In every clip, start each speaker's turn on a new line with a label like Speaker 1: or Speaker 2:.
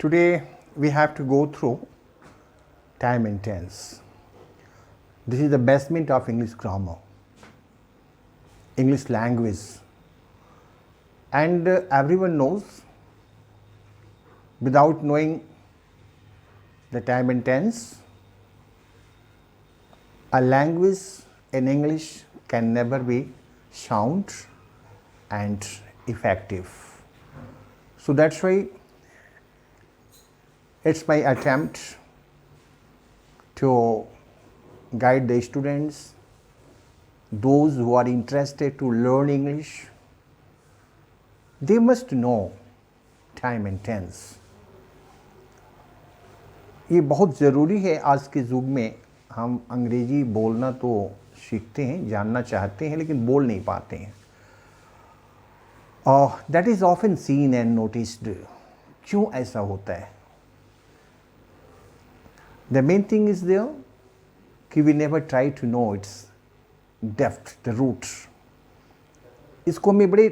Speaker 1: Today we have to go through time and tense. This is the basement of English grammar, English language, and everyone knows without knowing the time and tense, a language in English can never be sound and effective. So that's why it's my attempt to guide the students, those who are interested to learn English. They must know time and tense. ये बहुत ज़रूरी है आज के युग में. हम अंग्रेजी बोलना तो सीखते हैं, जानना चाहते हैं, लेकिन बोल नहीं पाते हैं. That is often seen and noticed. क्यों ऐसा होता है? The main thing is there कि we never try to know its depth, the root. इसको हमें बड़े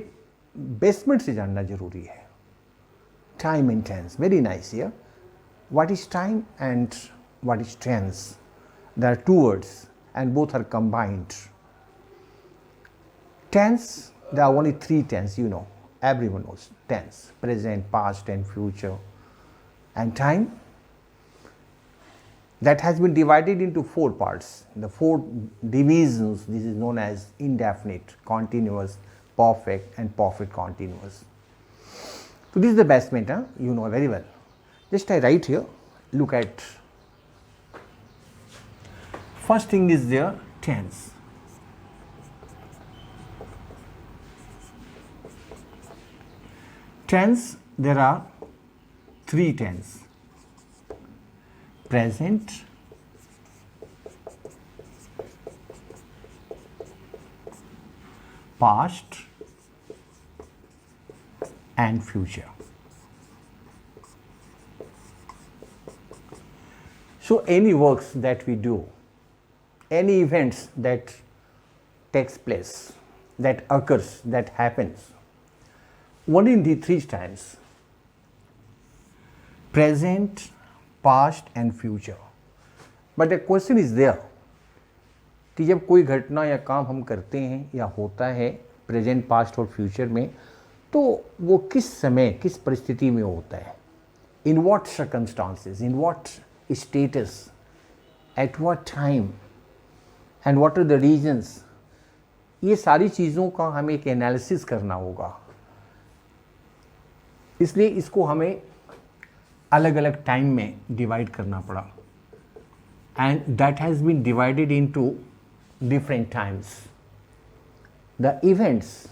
Speaker 1: बेसमेंट से जानना जरूरी है. Time and tense, very nice here. What is time and what is tense? There are two words and both are combined. Tense, there are only three tense, you know, everyone knows tense: present, past and future. And time, that has been divided into four parts. The four divisions, this is known as indefinite, continuous, perfect and perfect continuous. So this is the basement, you know very well. Just I write here, look at. First thing is there, tense. Tense, there are three tense: present, past and future. So any works that we do, any events that takes place, that occurs, that happens, one in the three times: present, past and future. But the question is there कि जब कोई घटना या काम हम करते हैं या होता है प्रेजेंट, पास्ट और फ्यूचर में, तो वो किस समय, किस परिस्थिति में होता है, in what circumstances, in what status, at what time and what are the reasons. ये सारी चीज़ों का हमें एक एनालिसिस करना होगा. इसलिए इसको हमें अलग अलग टाइम में डिवाइड करना पड़ा. And that has been divided into different times. The events,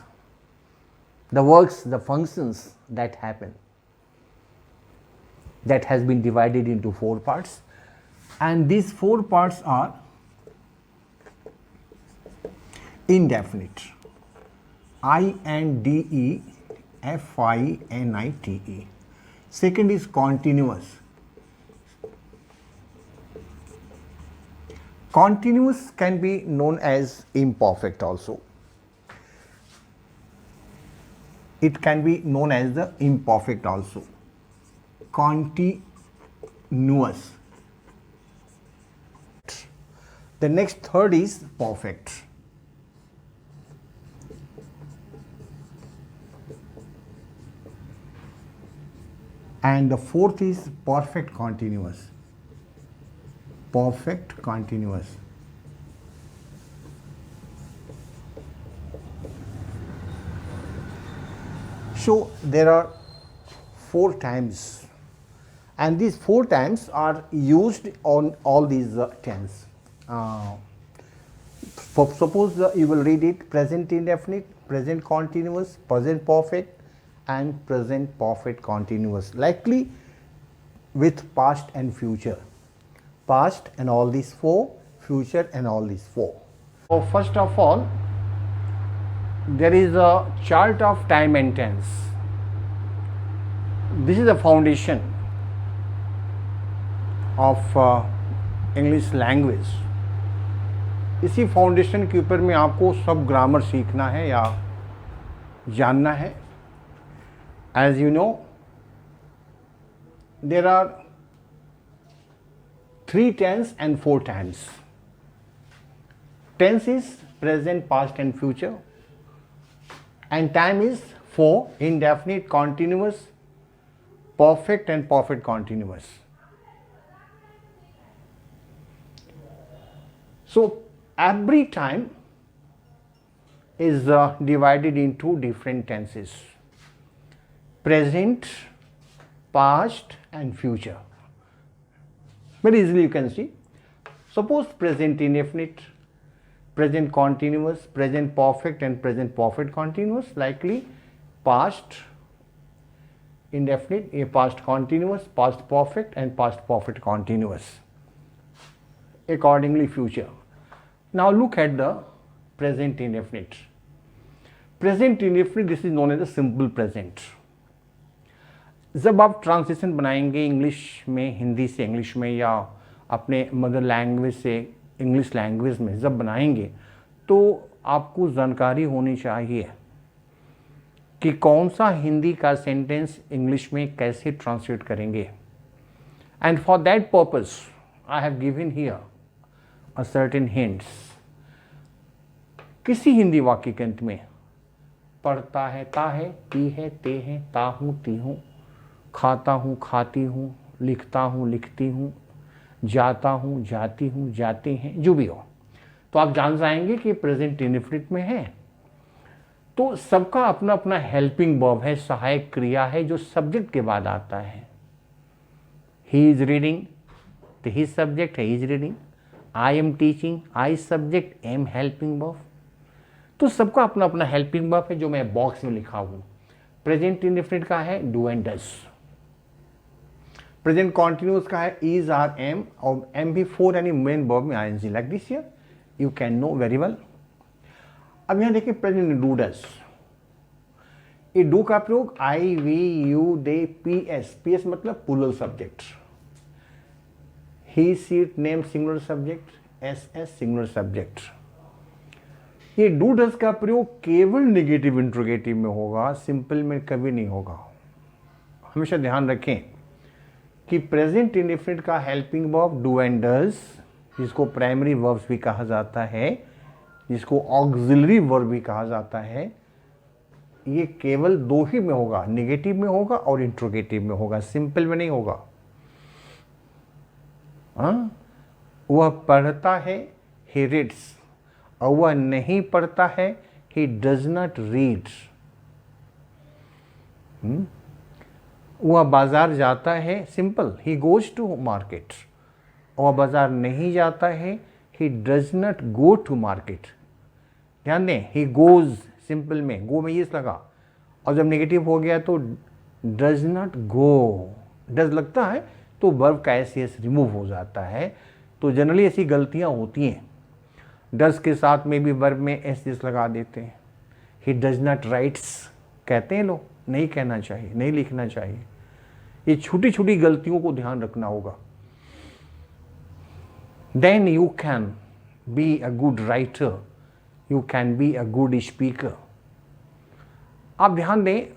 Speaker 1: the works, the functions that happen, that has been divided into four parts, and these four parts are indefinite, indefinite. Second is continuous. Continuous can be known as imperfect also. It can be known as the imperfect also. Continuous. The next third is perfect. And the fourth is perfect continuous. Perfect continuous. So there are four times, and these four times are used on all these tense. Suppose you will read it: present indefinite, present continuous, present perfect and present perfect continuous. Likely with past and future. Past and all these four, future and all these four. So first of all, there is a chart of time and tense. This is the foundation of English language. इसी foundation के ऊपर में आपको सब grammar सीखना है या जानना है. As you know, there are 3 tense and 4 tense. Tense is present, past and future, and time is for indefinite continuous, perfect and perfect continuous. So every time is divided into different tenses: present, past and future. Very easily you can see. Suppose present indefinite, present continuous, present perfect and present perfect continuous. Likely past indefinite, a past continuous, past perfect and past perfect continuous. Accordingly future. Now look at the present indefinite. Present indefinite, this is known as the simple present. जब आप translation बनाएंगे English में हिंदी से English में या अपने mother language से English language में जब बनाएंगे तो आपको जानकारी होनी चाहिए कि कौन सा हिंदी का सेंटेंस इंग्लिश में कैसे ट्रांसलेट करेंगे. And for that purpose I have given here a certain hints. किसी हिंदी वाक्य के अंत में पढ़ता है, ता है, ती है, ते है, ता हूँ, ती हूँ, खाता हूँ, खाती हूँ, लिखता हूँ, लिखती हूँ, जाता हूँ, जाती हूँ, जाते हैं, जो भी हो, तो आप जान जाएंगे कि प्रेजेंट इंडेफिनिट में है. तो सबका अपना अपना हेल्पिंग वर्ब है, सहायक क्रिया है जो सब्जेक्ट के बाद आता है. ही इज रीडिंग, तो ही सब्जेक्ट है, he is reading. I am teaching, I subject, am helping verb. तो सबका अपना अपना हेल्पिंग वर्ब है जो मैं बॉक्स में लिखा हूं. प्रेजेंट इंडेफिनिट का है do and does. Present continuous का है इज, आर, एम, और एम भी फोर यानी मेन वर्ब में ING. Like this here you can know very well. अब यहां देखिए प्रेजेंट डू डज. ये डू का प्रयोग I, we, you, they, P S. P S मतलब plural subject. He, she, name singular subject, S S singular subject. ये do does का प्रयोग केवल नेगेटिव इंट्रोगेटिव में होगा, सिंपल में कभी नहीं होगा. हमेशा ध्यान रखें कि प्रेजेंट इंडेफिनिट का helping verb do and does, जिसको प्राइमरी वर्ब्स भी कहा जाता है, जिसको ऑक्सिलरी वर्ब भी कहा जाता है, ये केवल दो ही में होगा, नेगेटिव में होगा और इंट्रोगेटिव में होगा, सिंपल में नहीं होगा. वह पढ़ता है, ही रीड्स, और वह नहीं पढ़ता है, ही डज नॉट रीड. वह बाजार जाता है, simple, he goes to market. वह बाजार नहीं जाता है, he does not go to market. ध्यान दें, ही गोज सिंपल में, गो में ये लगा, और जब नेगेटिव हो गया तो डज नॉट गो. डज लगता है तो वर्ब का एस एस रिमूव हो जाता है. तो जनरली ऐसी गलतियां होती हैं, डज के साथ में भी वर्ब में एस एस लगा देते हैं. ही डज नॉट राइट्स कहते हैं लोग, नहीं कहना चाहिए, नहीं लिखना चाहिए. ये छोटी छोटी गलतियों को ध्यान रखना होगा. Then you can be a good writer, you can be a good speaker. आप ध्यान दें,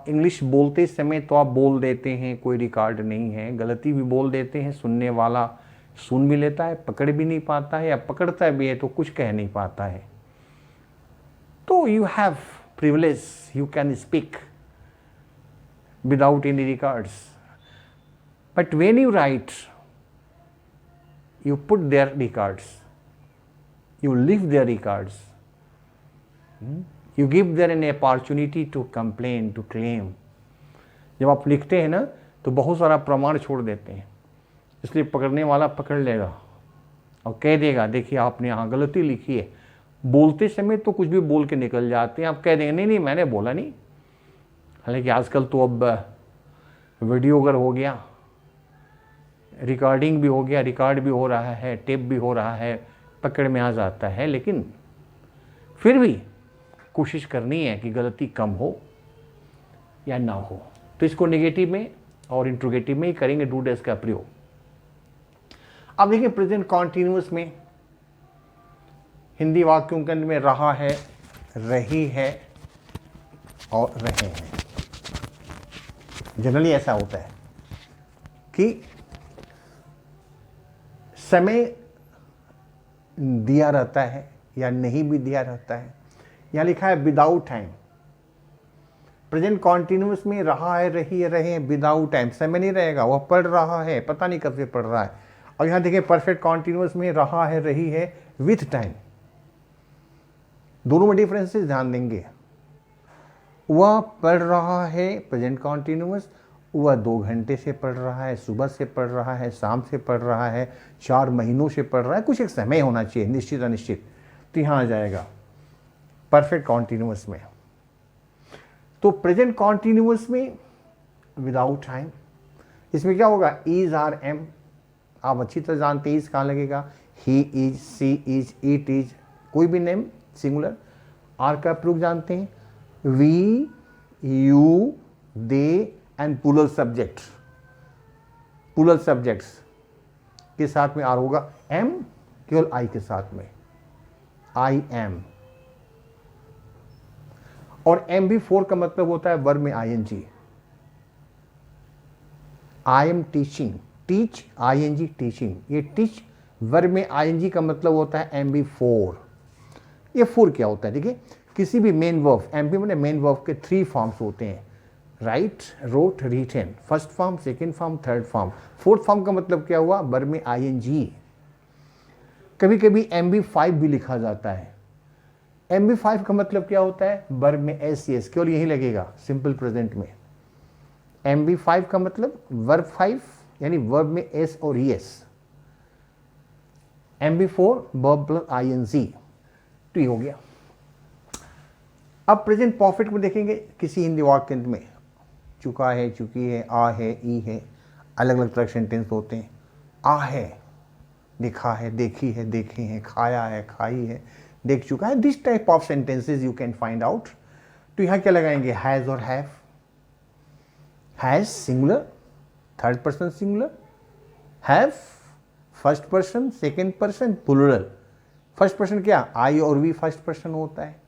Speaker 1: इंग्लिश बोलते समय तो आप बोल देते हैं, कोई रिकॉर्ड नहीं है, गलती भी बोल देते हैं, सुनने वाला सुन भी लेता है, पकड़ भी नहीं पाता है, या पकड़ता भी है तो कुछ कह नहीं पाता है. तो you have privilege, you can speak without any records. But when you write, you put their records, you leave their records, you give them an opportunity to complain, to claim. जब आप लिखते हैं ना तो बहुत सारा प्रमाण छोड़ देते हैं, इसलिए पकड़ने वाला पकड़ लेगा और कह देगा देखिए आपने यहाँ गलती लिखी है. बोलते समय तो कुछ भी बोल के निकल जाते हैं, आप कह देंगे नहीं नहीं मैंने बोला नहीं. हालांकि आजकल तो अब वीडियो अगर हो गया, रिकॉर्डिंग भी हो गया, रिकॉर्ड भी हो रहा है, टेप भी हो रहा है, पकड़ में आ जाता है. लेकिन फिर भी कोशिश करनी है कि गलती कम हो या ना हो. तो इसको नेगेटिव में और इंट्रोगेटिव में ही करेंगे डू डज का प्रयोग. अब देखिए प्रेजेंट कॉन्टिन्यूअस में हिंदी वाक्यों के अंत में रहा है, रही है और रहे हैं. जनरली ऐसा होता है. कि समय दिया रहता है या नहीं भी दिया रहता है। यहाँ लिखा है विदाउट टाइम, प्रेजेंट कॉन्टिन्यूस में रहा है, रही है, रहे हैं विदाउट टाइम, समय नहीं रहेगा, वह पढ़ रहा है, पता नहीं कब से पढ़ रहा है। और यहाँ देखिए परफेक्ट कॉन्टिन्यूस में रहा है, रही है विथ टाइम, दोनों में डिफरेंसेस ध्यान देंगे। वह पढ़ रहा है प्रेजेंट कॉन्टिन्यूस, वह 2 घंटे से पढ़ रहा है, सुबह से पढ़ रहा है, शाम से पढ़ रहा है, 4 महीनों से पढ़ रहा है, कुछ एक समय होना चाहिए निश्चित अनिश्चित, तो यहाँ आ जाएगा परफेक्ट कॉन्टिन्यूस में। तो प्रेजेंट कॉन्टिन्यूस में विदाउट टाइम, इसमें क्या होगा, इज आर एम, आप अच्छी तरह जानते हैं इज कहाँ लगेगा, he is, she is, it is, कोई भी नेम सिंगुलर। आर का प्रयोग जानते हैं, we, you, they and plural subject, plural subjects के साथ में आर होगा। एम केवल आई के साथ में, आई एम। और MB4 का मतलब होता है वर्ब में ING, I am teaching, teach ING teaching, ये टीच वर्ब में ING का मतलब होता है MB4। ये 4 क्या होता है, देखिए किसी भी मेन वर्ब, MB में मेन वर्ब के 3 फॉर्म्स होते हैं, write, wrote, written, first form, second form, third form. Fourth form का मतलब क्या हुआ, वर्ब में ING। कभी कभी MB5 भी लिखा जाता है। MB5 का मतलब क्या होता है, वर्ब में SES, केवल यही लगेगा सिंपल प्रेजेंट में। MB5 का मतलब वर्ब 5 यानी वर्ब में S और ES। MB4 verb plus ING, तो ये हो गया। अब प्रेजेंट परफेक्ट में देखेंगे, किसी हिंदी वाक्य में चुका है, चुकी है, आ है, ई है, अलग अलग तरह के सेंटेंस होते हैं। आ है, दिखा है, देखी है, देखे हैं, खाया है, खाई है, देख चुका है, this type of sentences you can find out. तो यहां क्या लगाएंगे, हैज और have. Has singular, third person singular, have first person, second person plural. First person क्या, आई और वी फर्स्ट पर्सन होता है,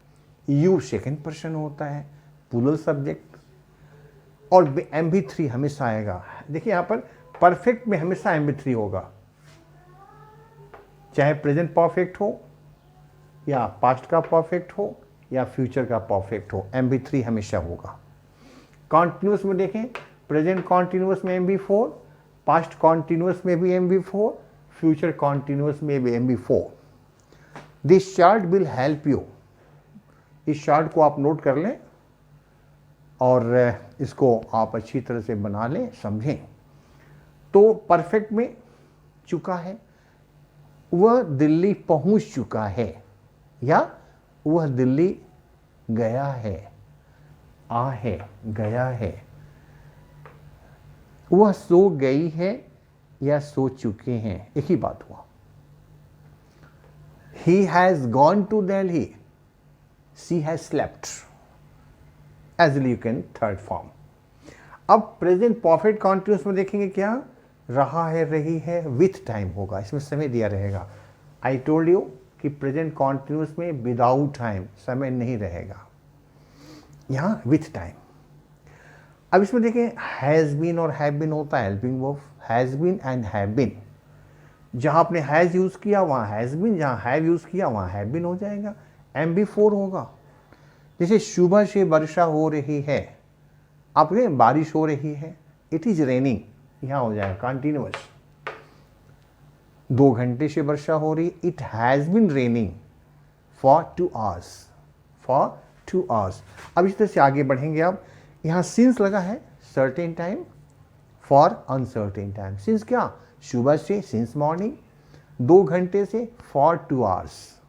Speaker 1: यू सेकेंड पर्सन होता है, प्लूरल सब्जेक्ट। और MB3 हमेशा आएगा। देखिए यहां पर परफेक्ट में हमेशा MB3 होगा, चाहे प्रेजेंट परफेक्ट हो या पास्ट का परफेक्ट हो या फ्यूचर का परफेक्ट हो, MB3 हमेशा होगा। कॉन्टिन्यूस में देखें, प्रेजेंट कॉन्टिन्यूस में MB4, पास्ट कॉन्टिन्यूस में भी MB4, फ्यूचर कॉन्टिन्यूस में भी MB4। This chart will help you, इस चार्ट को आप नोट कर लें और इसको आप अच्छी तरह से बना लें, समझें। तो परफेक्ट में चुका है, वह दिल्ली पहुंच चुका है, या वह दिल्ली गया है, आ है, गया है। वह सो गई है या सो चुके हैं, एक ही बात हुआ। He has gone to Delhi, she has slept, as you can third form। अब प्रेजेंट परफेक्ट कॉन्टिन्यूस में देखेंगे, क्या रहा है, रही है, विथ टाइम होगा, इसमें समय दिया रहेगा। आई टोल्ड यू कि प्रेजेंट कॉन्टिन्यूस में विदाउट टाइम, समय नहीं रहेगा, यहाँ विथ टाइम। अब इसमें देखें, हैज़ बीन और हैव बीन होता है helping verb, has been and have been. जहाँ आपने हैज़ यूज़ किया वहाँ हैज़ बीन, जहाँ हैव यूज़ किया वहाँ हैव बीन हो जाएगा, MB4 होगा। जैसे सुबह से वर्षा हो रही है, आप कहें बारिश हो रही है, इट इज़ रेनिंग, यहाँ हो जाएगा कंटिन्यूअस। 2 घंटे से वर्षा हो रही, it has been raining for 2 hours, for 2 hours. अब इस तरह से आगे बढ़ेंगे। आप यहाँ सिंस लगा है, certain time for uncertain time. Since क्या, सुबह से, सिंस मॉर्निंग, 2 घंटे से, फॉर 2 आवर्स।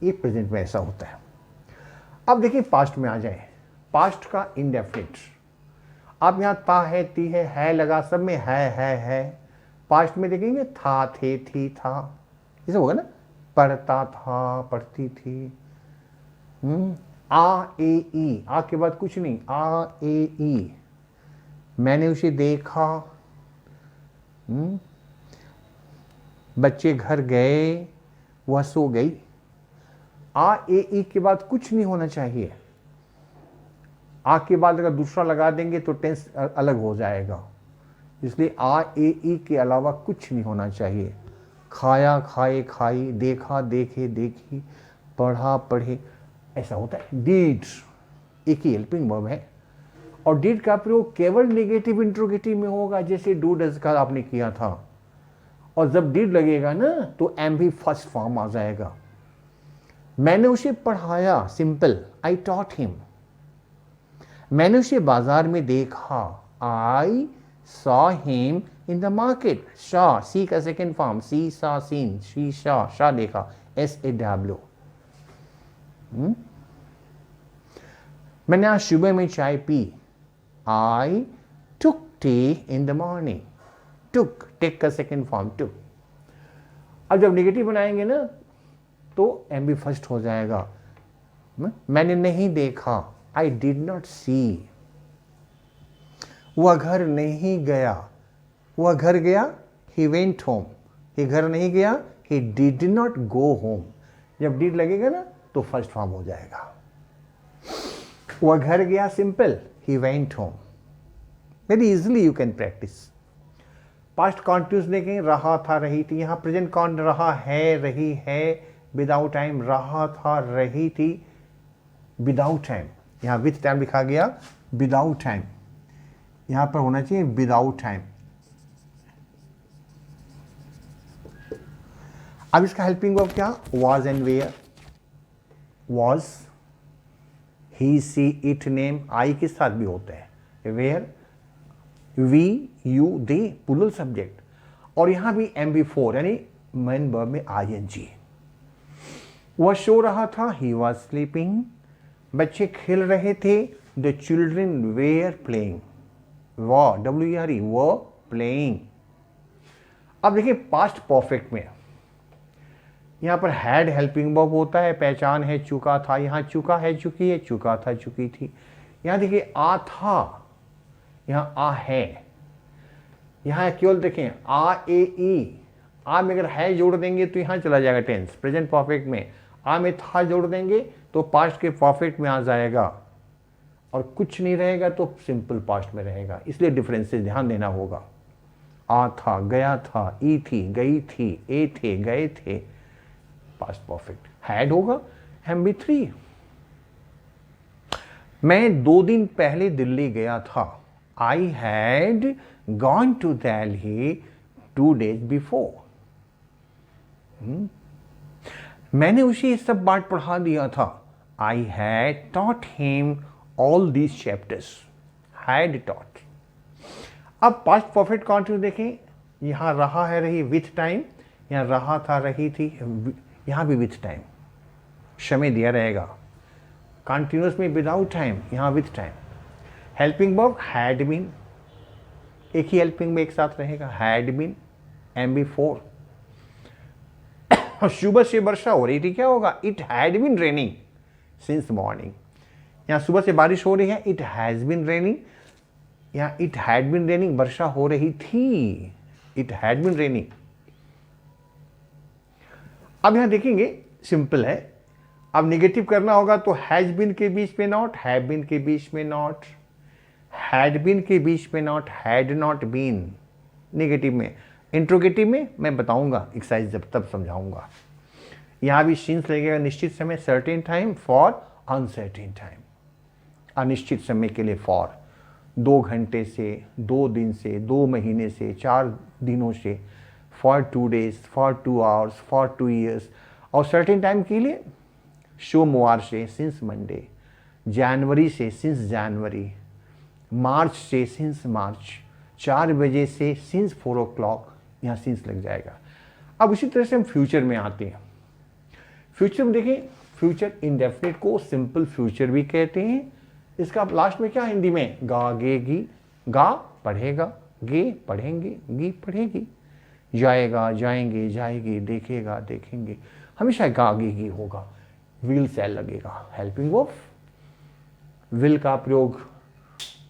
Speaker 1: ये प्रेजेंट में ऐसा होता है। अब देखिए पास्ट में आ जाए, पास्ट का इंडेफिनिट। आप यहाँ ता है, ती है लगा, सब में है। पास्ट में देखेंगे था, थे, थी, था, जैसे होगा ना, पढ़ता था, पढ़ती थी। आ, ए, ई, आ के बाद कुछ नहीं, आ, ए, ई। मैंने उसे देखा, बच्चे घर गए, वह सो गई। आ, ए, ई के बाद कुछ नहीं होना चाहिए। आ के बाद अगर दूसरा लगा देंगे तो टेंस अलग हो जाएगा। इसलिए आ ए ई के अलावा कुछ नहीं होना चाहिए। खाया खाए खाई, देखा देखे देखी, पढ़ा पढ़े, ऐसा होता है। डिड एक ही हेल्पिंग वर्ब है, और डिड का प्रयोग केवल नेगेटिव इंट्रोगेटिव में होगा, जैसे डू डज का आपने किया था। और जब डिड लगेगा ना तो एम भी फर्स्ट फॉर्म आ जाएगा। मैंने उसे पढ़ाया, सिंपल, आई टॉट हिम। मैंने उसे बाजार में देखा, I saw him in the market. Saw, see का सेकेंड फॉर्म, सी सा सीन, शी शॉ, शॉ देखा, SAW। मैंने आज सुबह में चाय पी, I took tea in the morning. Took, take का सेकेंड फॉर्म, टुक। अब जब नेगेटिव बनाएंगे ना तो एम भी फर्स्ट हो जाएगा। मैंने नहीं देखा, आई डिड नॉट सी। वह घर नहीं गया, वह घर गया, ही वेंट होम। ये घर नहीं गया, he did not go home. जब डिड लगेगा ना तो फर्स्ट फॉर्म हो जाएगा। वह घर गया, simple, he went home. Very easily you can practice. Past continuous देखें, रहा था रही थी, यहां प्रेजेंट कौन, रहा है रही है, विदाउट टाइम, रहा था रही थी विदाउट टाइम। यहां विथ टाइम लिखा गया, विदाउट टाइम, यहां पर होना चाहिए विदाउट टाइम। अब इसका हेल्पिंग वर्ब क्या, was and were. Was, he she it name, I के साथ भी होता है। Were, we you they, plural subject. और यहां भी MB4 यानी मेन वर्ब में ING। वह सो रहा था, ही वॉज स्लीपिंग। बच्चे खेल रहे थे, द चिल्ड्रन वेयर प्लेइंग। वॉ, WERE, वो प्लेइंग। अब देखिए पास्ट परफेक्ट में यहां पर हैड हेल्पिंग वर्ब होता है, पहचान है, चुका था, यहां चुका है चुकी है, चुका था चुकी थी। यहां देखिए आ था, यहां आ है। यहां केवल देखें आ ए ई, आ में अगर है जोड़ देंगे तो यहां चला जाएगा टेंस। प्रेजेंट परफेक्ट में आ में था जोड़ देंगे तो पास्ट के परफेक्ट में आ जाएगा, और कुछ नहीं रहेगा तो सिंपल पास्ट में रहेगा। इसलिए डिफरेंसेस ध्यान देना होगा। आ था, गया था, ई थी, गई थी, ए थे, गए थे, पास्ट परफेक्ट। हैड होगा MB3। मैं 2 दिन पहले दिल्ली गया था, I had gone to Delhi 2 days before. मैंने उसे ये सब बात पढ़ा दिया था, I had taught him all these chapters. Had taught. अब पास्ट परफेक्ट कॉन्टिन्यूस देखें, यहां रहा है रही विथ टाइम, यहां रहा था रही थी, यहां भी विथ टाइम, समय दिया रहेगा। कॉन्टिन्यूस में विदाउट टाइम, यहां with time. Helping verb had been, एक ही हेल्पिंग में एक साथ रहेगा, हैड बीन, MB4। सुबह से वर्षा हो रही थी, क्या होगा, it had been raining since morning. यहां सुबह से बारिश हो रही है, इट हैज बीन रेनिंग। यहां इट हैड बीन रेनिंग, वर्षा हो रही थी, इट हैड बीन रेनिंग। अब यहां देखेंगे सिंपल है। अब निगेटिव करना होगा तो हैज बीन के बीच में नॉट, हैव बीन के बीच में नॉट, हैड बीन के बीच में not, had not been. Negative में, इंट्रोगेटिव में मैं बताऊंगा एक्सरसाइज जब तब समझाऊंगा। यहां भी सिंस लगेगा, निश्चित समय, certain time, for uncertain time, अनिश्चित समय के लिए फॉर। 2 घंटे से, 2 दिन से, 2 महीने से, 4 दिनों से, for 2 days, for 2 hours, for 2 years। और सर्टेन टाइम के लिए सोमवार से, सिंस मंडे, जनवरी से, सिंस जनवरी, मार्च से, सिंस मार्च, 4 बजे से, सिंस 4 o'clock, यहाँ सिंस लग जाएगा। अब उसी तरह से हम फ्यूचर में आते हैं। फ्यूचर में देखें, फ्यूचर इंडेफिनिट को सिंपल फ्यूचर भी कहते हैं। इसका लास्ट में क्या हिंदी में, गा गे गी, गा पढ़ेगा, गे पढ़ेंगे, गी पढ़ेगी, जाएगा जाएंगे, जाएगी, देखेगा देखेंगे, हमेशा गा गे गी होगा। विल शैल लगेगा, हेल्पिंग वर्ब। विल का प्रयोग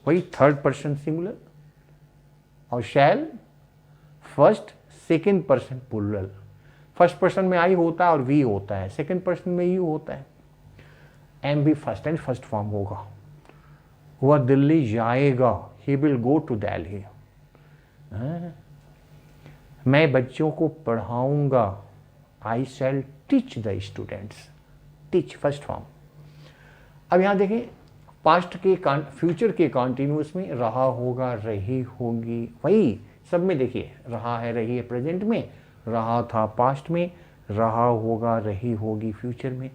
Speaker 1: वही थर्ड पर्सन सिंगुलर, और shall first second person plural. First person में आई होता है और वी होता है, सेकेंड पर्सन में यू होता है। एम भी फर्स्ट एंड फर्स्ट फॉर्म होगा। वह दिल्ली जाएगा, he will go to Delhi. मैं बच्चों को पढ़ाऊंगा, I shall teach the students, teach first form. अब यहाँ देखिए पास्ट के फ्यूचर के कॉन्टिन्यूस में रहा होगा, रही होगी, वही सब में देखिए रहा है, रही है प्रेजेंट में, रहा था पास्ट में, रहा होगा, रही होगी फ्यूचर में।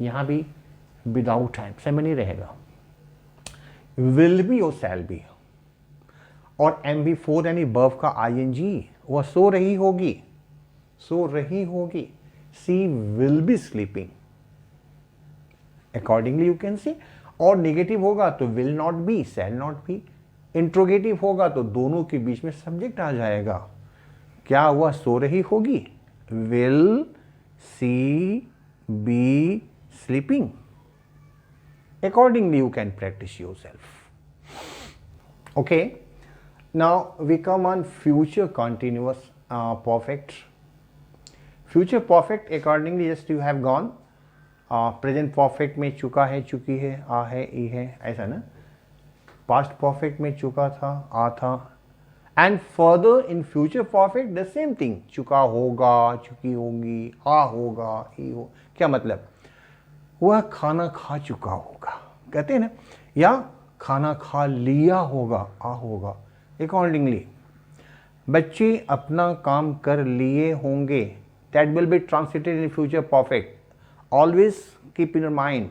Speaker 1: यहाँ भी विदाउट टाइम, समय नहीं रहेगा, विल बी और शैल बी, और एम बी फोर यानी बर्व का आईएनजी, वह सो रही होगी, सो रही होगी, she will be sleeping accordingly you can see. और नेगेटिव होगा तो will not be, shall not be. Interrogative होगा तो दोनों के बीच में सब्जेक्ट आ जाएगा। क्या वह सो रही होगी, will she be sleeping. Accordingly, you can practice yourself. Okay. Now we come on future continuous perfect. Future perfect accordingly just you have gone. Present perfect में चुका है, चुकी है, आ है, ई है, ऐसा ना. Past perfect में चुका था, आ था. And further in future perfect the same thing. चुका होगा, चुकी होगी, आ होगा, ई हो. क्या मतलब? वह खाना खा चुका होगा, कहते हैं ना, या खाना खा लिया होगा, आ होगा। अकॉर्डिंगली बच्चे अपना काम कर लिए होंगे, that will be translated in future perfect. Always keep in mind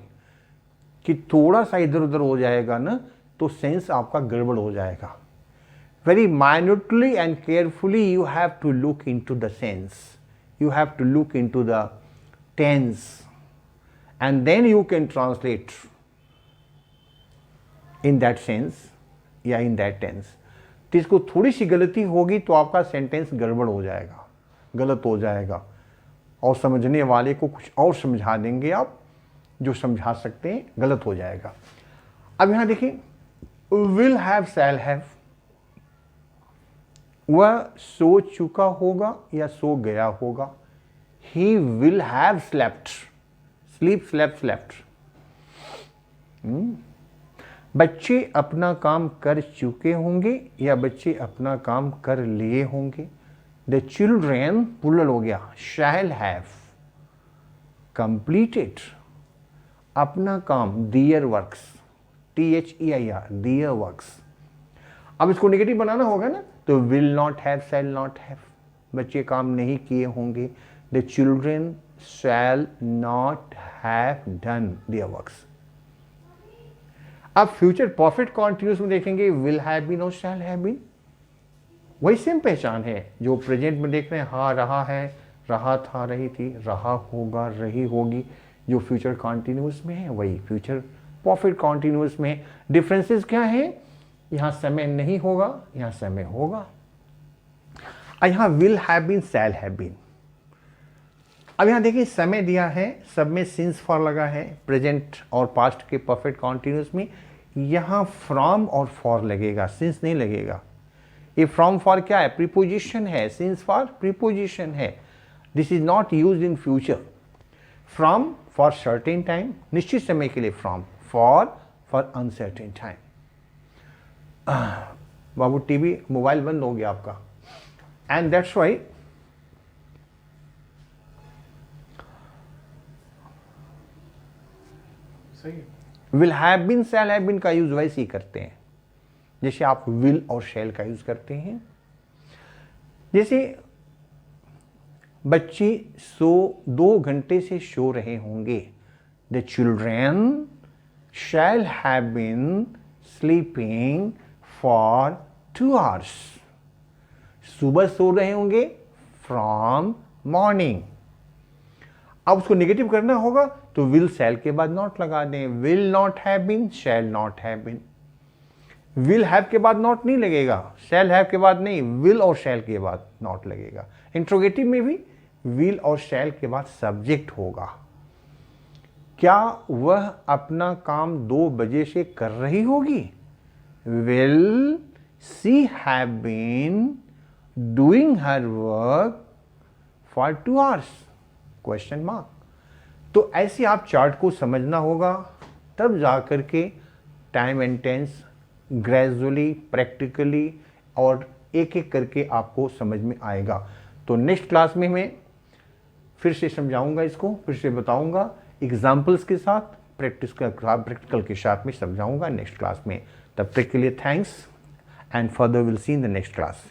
Speaker 1: कि थोड़ा सा इधर उधर हो जाएगा ना तो सेंस आपका गड़बड़ हो जाएगा। Very minutely and carefully you have to look into the sense, you have to look into the tense, and then you can translate in that sense या in that tense। तो इसको थोड़ी सी गलती होगी तो आपका sentence गड़बड़ हो जाएगा, गलत हो जाएगा, और समझने वाले को कुछ और समझा देंगे आप, जो समझा सकते हैं गलत हो जाएगा। अब यहाँ देखिए विल हैव, शैल हैव, वह सो चुका होगा या सो गया होगा। He will have slept, sleep, slept, slept. बच्चे अपना काम कर चुके होंगे या बच्चे अपना काम कर लिए होंगे। द चिल्ड्रेन प्लूरल हो गया, शैल हैव कंप्लीटेड अपना काम, दियर वर्क्स, THEIR, दियर वर्क्स। अब इसको नेगेटिव बनाना होगा ना, तो will not have, shell not have, बच्चे काम नहीं किए होंगे। The children shall not have done their works। अब फ्यूचर परफेक्ट कॉन्टिन्यूस में देखेंगे will have been और shall have been, वही सेम पहचान है जो प्रेजेंट में देख रहे हैं। हाँ रहा है, रहा था, रही थी, रहा होगा, रही होगी, जो फ्यूचर कॉन्टिन्यूस में है वही फ्यूचर परफेक्ट कॉन्टिन्यूस में है। डिफरेंसेस क्या है, यहाँ समय नहीं होगा, यहाँ समय होगा। यहाँ will have been, shall have been। अब यहाँ देखिए समय दिया है, सब में सिंस फॉर लगा है, प्रेजेंट और पास्ट के परफेक्ट कॉन्टिन्यूस में। यहाँ फ्रॉम और फॉर लगेगा, सिंस नहीं लगेगा। ये फ्रॉम फॉर क्या है, प्रीपोजिशन है, सिंस फॉर प्रीपोजिशन है। This is not used in future. From for certain time, निश्चित समय के लिए फ्रॉम, फॉर अनसर्टेन टाइम। बाबू टीवी मोबाइल बंद हो गया आपका, and that's why will have been, shall have been का यूज वैसे ही करते हैं जैसे आप विल और शैल का यूज करते हैं। जैसे बच्चे 2 घंटे से सो रहे होंगे, the children shall have been sleeping for 2 hours। सुबह सो रहे होंगे, फ्रॉम मॉर्निंग। अब उसको नेगेटिव करना होगा तो विल शैल के बाद नॉट लगा दें, will not have been, shall not have been. Will have के बाद नॉट नहीं लगेगा, शैल हैव के बाद नहीं, विल और शैल के बाद नॉट लगेगा। इंट्रोगेटिव में भी विल और शैल के बाद सब्जेक्ट होगा। क्या वह अपना काम 2 बजे से कर रही होगी, will she have been doing her work for 2 hours, question mark. तो ऐसे आप चार्ट को समझना होगा, तब जाकर के time and tense gradually, practically और एक एक करके आपको समझ में आएगा। तो नेक्स्ट क्लास में मैं फिर से समझाऊंगा, इसको फिर से बताऊंगा एग्जाम्पल्स के साथ, प्रैक्टिकल के साथ में समझाऊंगा नेक्स्ट क्लास में। तब तक के लिए thanks and further will see in the next class.